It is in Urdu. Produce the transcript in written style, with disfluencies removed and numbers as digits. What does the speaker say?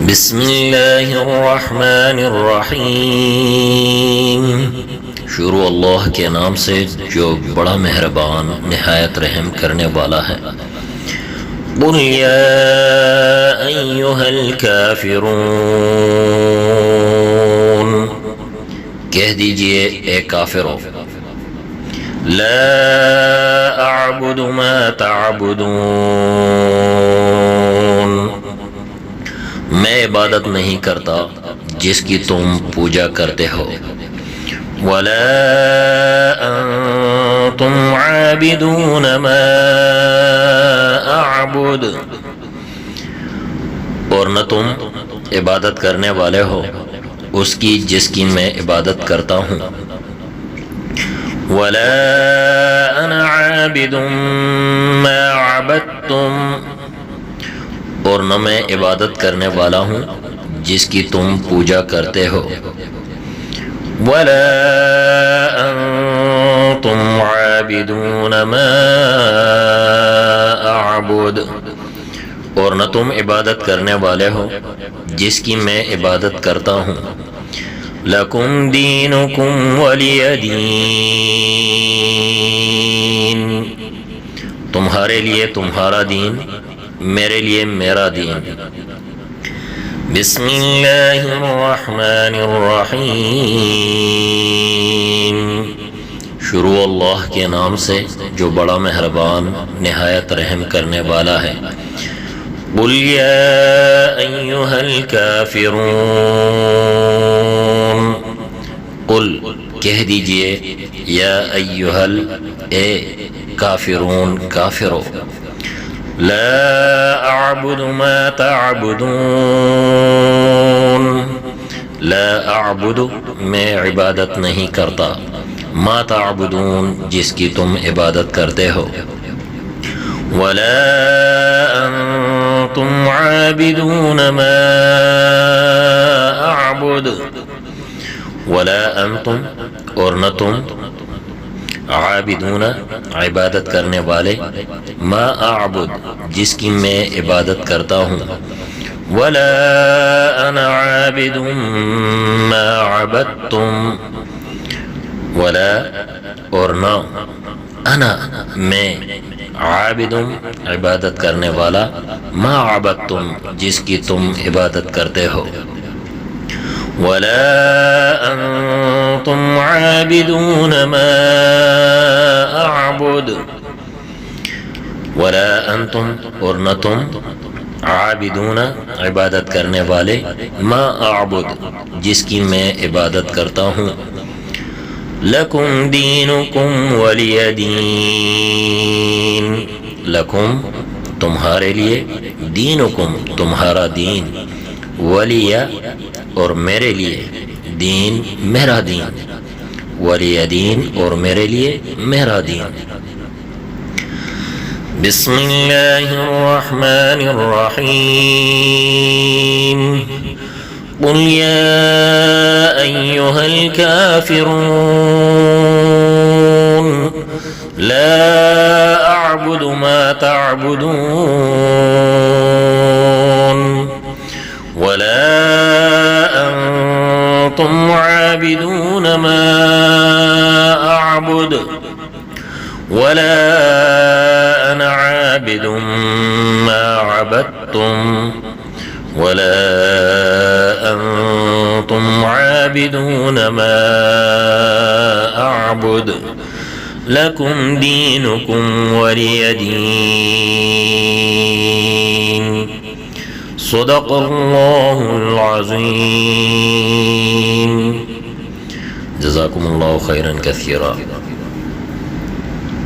بسم اللہ الرحمن الرحیم، شروع اللہ کے نام سے جو بڑا مہربان نہایت رحم کرنے والا ہے۔ قل یا ایہا الکافرون، کہہ دیجئے اے کافرو، لا اعبد ما تعبدون، میں عبادت نہیں کرتا جس کی تم پوجا کرتے ہو، ولا انتم عابدون ما اعبد، اور نہ تم عبادت کرنے والے ہو اس کی جس کی میں عبادت کرتا ہوں، ولا انا عابد ما عبدتم، اور نہ میں عبادت کرنے والا ہوں جس کی تم پوجا کرتے ہو، ولا انتم عابدون ما اعبد، اور نہ تم عبادت کرنے والے ہو جس کی میں عبادت کرتا ہوں، لکم دینکم ولی دین، تمہارے لیے تمہارا دین، میرے لیے میرا دین۔ بسم اللہ الرحمن الرحیم، شروع اللہ کے نام سے جو بڑا مہربان نہایت رحم کرنے والا ہے۔ قل یا ایہا الکافرون، قل کہہ دیجئے یا ایہا اے کافرون کافرو، لا اعبد ما تعبدون، لا اعبد میں عبادت نہیں کرتا، ما تعبدون جس کی تم عبادت کرتے ہو، ولا انتم عابدون ما اعبد، ولا انتم اور نہ تم عابدون عبادت کرنے والے، ما اعبد جس کی میں عبادت کرتا ہوں، ولا انا عابد ما عبدتم، ولا اور نہ انا میں عابد عبادت کرنے والا، ما عبدتم جس کی تم عبادت کرتے ہو، ولا انتم عابدون ما اعبد، ولا انتم اور نہ تم عابدون عبادت کرنے والے، ما اعبد جس کی میں عبادت کرتا ہوں، لکم دینکم ولی دین، لکم تمہارے لیے، دینکم تمہارا دین، ولی اور میرے لیے، دین میرا دین، ولی دین اور میرے لیے میرا دین۔ بسم اللہ الرحمن الرحیم، قل یا ایہا الکافرون، لا اعبد ما تعبدون، ولا انتم عابدون ما اعبد، ولا انا عابد ما عبدتم، ولا انتم عابدون ما اعبد، لکم دینکم ولی دین۔ صدق اللہ العظیم، جزاکم اللہ خیرا کثیرا۔